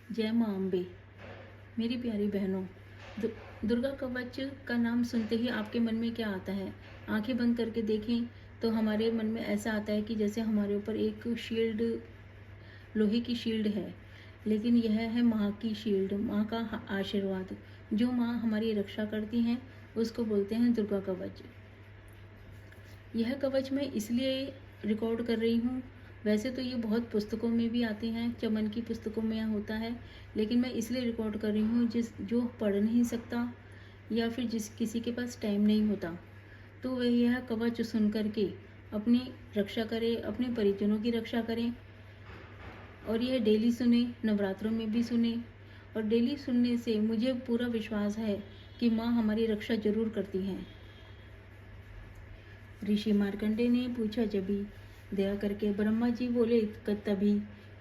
जय माँ अम्बे। मेरी प्यारी बहनों, दुर्गा कवच का नाम सुनते ही आपके मन में क्या आता है? आंखें बंद करके देखें तो हमारे मन में ऐसा आता है कि जैसे हमारे ऊपर एक शील्ड, लोहे की शील्ड है, लेकिन यह है माँ की शील्ड, माँ का आशीर्वाद। जो माँ हमारी रक्षा करती हैं उसको बोलते हैं दुर्गा कवच। यह कवच मैं इसलिए रिकॉर्ड कर रही हूँ। वैसे तो ये बहुत पुस्तकों में भी आते हैं, चमन की पुस्तकों में होता है, लेकिन मैं इसलिए रिकॉर्ड कर रही हूँ जो पढ़ नहीं सकता या फिर जिस किसी के पास टाइम नहीं होता, तो वह यह कवच सुन करके अपनी रक्षा करे, अपने परिजनों की रक्षा करें। और यह डेली सुने, नवरात्रों में भी सुने। और डेली सुनने से मुझे पूरा विश्वास है कि माँ हमारी रक्षा जरूर करती हैं। ऋषि मार्कंडे ने पूछा जभी, दया करके ब्रह्मा जी बोले तभी,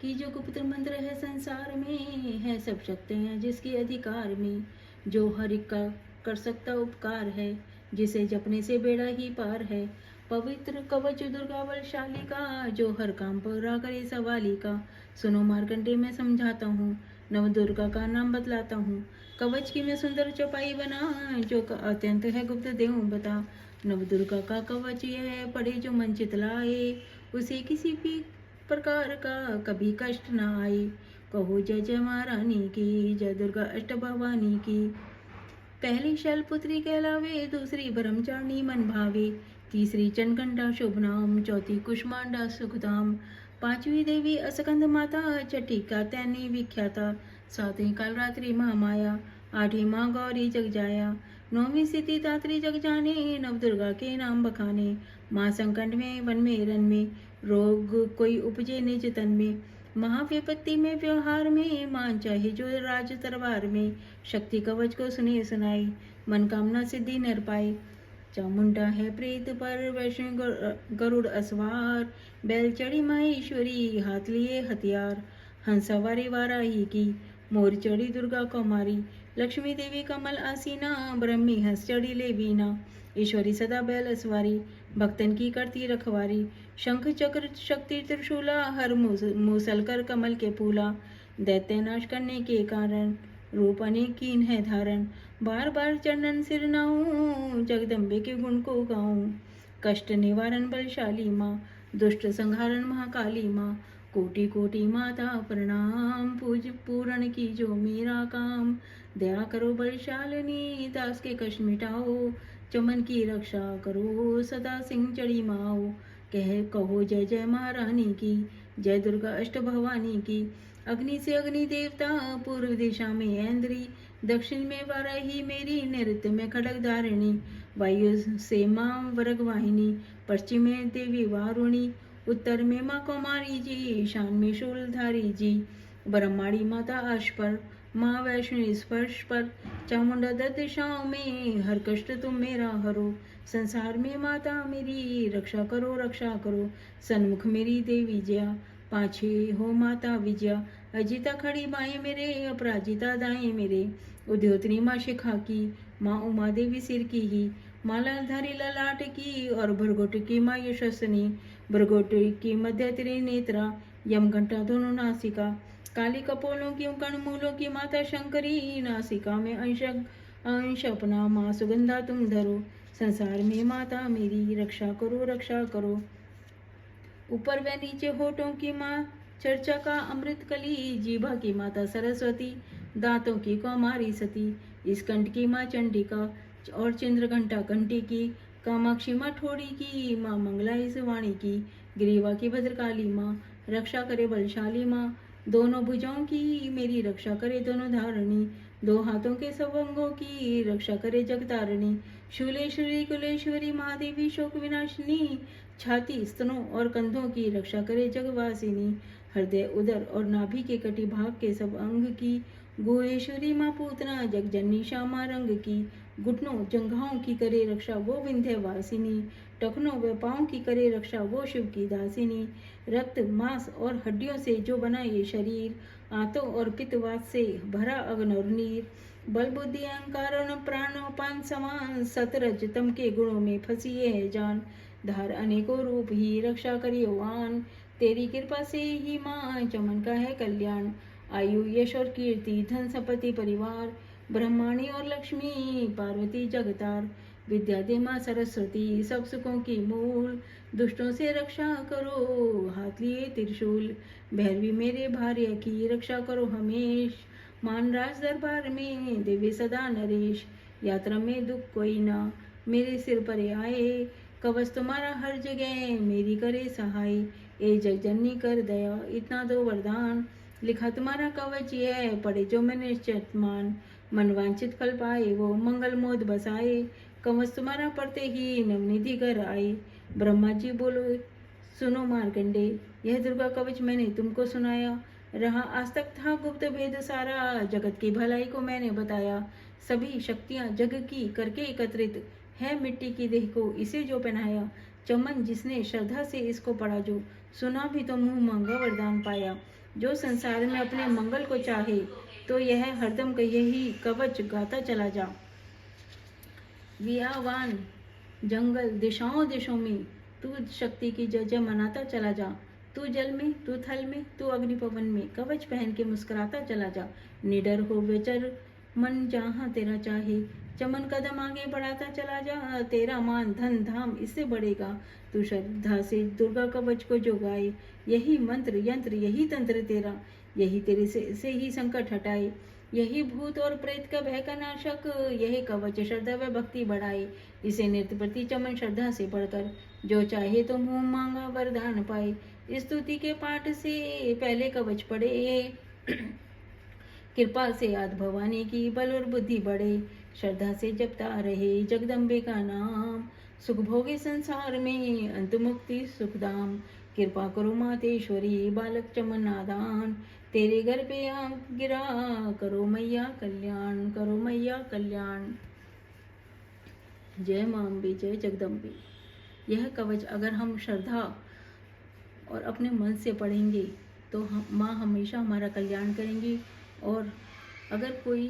कि जो गुप्त मंत्र है संसार में, है सब शक्तियाँ जिसके अधिकार में, जो हर एक का कर सकता उपकार है, जिसे जपने से बेड़ा ही पार है। पवित्र कवच दुर्गा बलशाली का, जो हर काम पूरा करे सवाली का। सुनो मार्कंडे मैं समझाता हूँ, नव दुर्गा का नाम बतलाता हूँ। कवच की मैं सुंदर चौपाई बना, जो अत्यंत है गुप्त देव बता। नव दुर्गा का कवच यह पढ़े जो मन चितलाए, उसे किसी भी प्रकार का कभी कष्ट न आए। कहो जय जय महारानी की, जय दुर्गा अष्ट भवानी की। पहली शैलपुत्री कहलावे, दूसरी ब्रह्मचारिणी मन भावे, तीसरी चंद्रघंटा शुभ नाम, चौथी कुष्मांडा सुखधाम, पांचवी देवी असकंद माता, छठी कात्यायनी विख्याता, सातवीं कालरात्रि महामाया, आठवीं माँ गौरी जग जाया, नौवीं सिद्धि दात्री जग जाने, नव दुर्गा के नाम बखाने। माँ संकट में वन में रन में, रोग कोई उपजे निज तन में, महाविपत्ति में व्यवहार में, मान चाहे जो राज तरवार में। शक्ति कवच को सुने सुनाई, मनकामना सिद्धि नर पाई। चामुंडा है प्रेत पर, वैष्णो गरुड़ असवार, बैल चढ़ी माहेश्वरी, हाथ लिए हथियार। हंस सवारी वाराही की, मोर चढ़ी दुर्गा कौमारी, लक्ष्मी देवी कमल आसीना, ब्रह्मी हंस चढ़ी ले बीना। ईश्वरी सदा बैल असवारी, भक्तन की करती रखवारी। शंख चक्र शक्ति त्रिशूला, हर मूसल कर कमल के फूला। दैत्य नाश करने के कारण, रूप अनेक कीन है धारण। बार बार चरणन सिर नाऊं, जगदम्बे के गुण को गाऊं। कष्ट निवारण बलशाली माँ, दुष्ट संहारण महाकाली माँ। कोटि कोटि माता प्रणाम, पूज पूर्ण की जो मेरा काम। दया करो बलशालिनी, दास के कष्ट मिटाओ, चमन की रक्षा करो, सदा सिंह चढ़ी माओ। कहो जय जय महारानी की, जय दुर्गा अष्ट भवानी की। अग्नि से अग्नि देवता, पूर्व दिशा में ऐन्द्री, दक्षिण में वाराही मेरी, नृत्य में खड़ग धारिणी। वायु से माँ वरगवाहिनी, पश्चिम में देवी वारुणी, उत्तर में माँ कुमारी जी, ईशान में शूलधारी जी। ब्रह्माणी माता आश पर, माँ वैष्णो स्पर्श पर, चामुंडा दस दिशाओं में, हर कष्ट तुम मेरा हरो। संसार में माता मेरी, रक्षा करो, सन्मुख मेरी देवी जया, पाछे हो माता विजया। अजिता खड़ी बाएं मेरे, अपराजिता दाएं मेरे। उद्योतनी माँ शिखा की, माँ उमा देवी सिर की ही, मालाधारी ललाट की, और भरगोट की माँ यशस्विनी। भरगोट की मध्य त्रिनेत्रा, यमघंटा दोनों नासिका। काली कपोलों की कणमूलों की माता शंकरी, नासिका में अंश अपना माँ सुगंधा तुम धरो। संसार में माता मेरी, रक्षा करो। ऊपर व नीचे होठों की माँ चर्चा का अमृत कली, जीभा की माता सरस्वती, दांतों की कौमारी सती। स्कंठ की माँ चंडिका, और चंद्रघंटा कंठी की। कामाक्षी माँ ठोड़ी की, माँ मंगला इस वाणी की। ग्रीवा की भद्रकाली माँ, रक्षा करे बलशाली माँ। दोनों भुजाओं की मेरी रक्षा करे दोनों धारणी, दो हाथों के सब अंगों की रक्षा करे जगतारिणी। शूलेश्वरी कुलेश्वरी महादेवी शोक विनाशिनी, छाती स्तनों और कंधों की रक्षा करे जगवासिनी। हृदय उदर और नाभि के कटी भाग के सब अंग की। गुहेश्वरी माँ पूतना जगजननी श्यामा रंग की। घुटनों जंघाओं की करे रक्षा वो विंध्यवासिनी, टखनों व पाँव की करे रक्षा वो शिव की दासिनी। रक्त मांस और हड्डियों से जो बना ये शरीर, आंतों और पित्तवात से भरा अग्न और नीर। बल बुद्धि अहंकार और प्राणोपान समान, सतरज तम के गुणों में फंसी है जान। धार अनेकों रूप ही रक्षा करियो आन, तेरी कृपा से ही माँ चमन का है कल्याण। आयु यश और कीर्ति धन संपत्ति परिवार ब्रह्माणी और लक्ष्मी पार्वती जगतार विद्या दे माँ सरस्वती सब सुखों की मूल दुष्टों से रक्षा करो हाथ लिए त्रिशूल भैरवी मेरे भार्य की रक्षा करो हमेश मान राज दरबार में देवी सदा नरेश यात्रा में दुख कोई ना मेरे सिर पर आए कवच तुम्हारा हर जगह मेरी करे सहाय ए जगजननी कर दया इतना दो वरदान लिखा तुम्हारा कवच ये पढ़े जो मैंने निश्चित मान मनवांचित फल पाए वो मंगल मोद बसाए कवच तुम्हारा पढ़ते ही नवनिधि घर आए ब्रह्मा जी बोलो सुनो मार्कंडे यह दुर्गा कवच मैंने तुमको सुनाया रहा आज तक था गुप्त भेद सारा जगत की भलाई को मैंने बताया सभी शक्तियां जग की करके एकत्रित है मिट्टी की देह को इसे जो पहनाया चमन जिसने श्रद्धा से इसको पढ़ा जो सुना भी तो मुंह मांगा वरदान पाया जो संसार में अपने मंगल को चाहे तो यह हरदम कहे ही कवच गाता चला जा वियावान जंगल दिशाओं दिशों में तू शक्ति की जय जय मनाता चला जा तू जल में तू थल में तू अग्नि पवन में कवच पहन के मुस्कुराता चला जा निडर हो विचर मन जहाँ तेरा चाहे चमन कदम आगे बढ़ाता चला जा तेरा मान धन धाम इससे बढ़ेगा तू श्रद्धा से दुर्गा कवच को जो गाए यही मंत्र यंत्र यही तंत्र तेरा यही तेरे से ही संकट हटाए यही भूत और प्रेत का भय का नाशक यही कवच श्रद्धा व भक्ति बढ़ाए इसे नित्य प्रति चमन श्रद्धा से पढ़कर जो चाहे तो मुंह मांगा वरदान पाए स्तुति के पाठ से पहले कवच पढ़े कृपा से आद भवानी की बल और बुद्धि बढ़े श्रद्धा से जपता रहे जगदम्बे का नाम सुख भोगे संसार में अंत मुक्ति सुखधाम कृपा करो मातेश्वरी बालक चमन नादान तेरे घर पे आ गिरा करो मैया कल्याण। जय मां अम्बे जय जगदम्बे। यह कवच अगर हम श्रद्धा और अपने मन से पढ़ेंगे तो माँ हमेशा हमारा कल्याण करेंगी और अगर कोई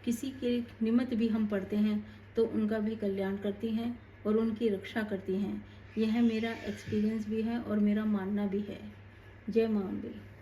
किसी के निमित्त भी हम पढ़ते हैं तो उनका भी कल्याण करती हैं और उनकी रक्षा करती हैं। यह मेरा एक्सपीरियंस भी है और मेरा मानना भी है। जय मां अम्बे।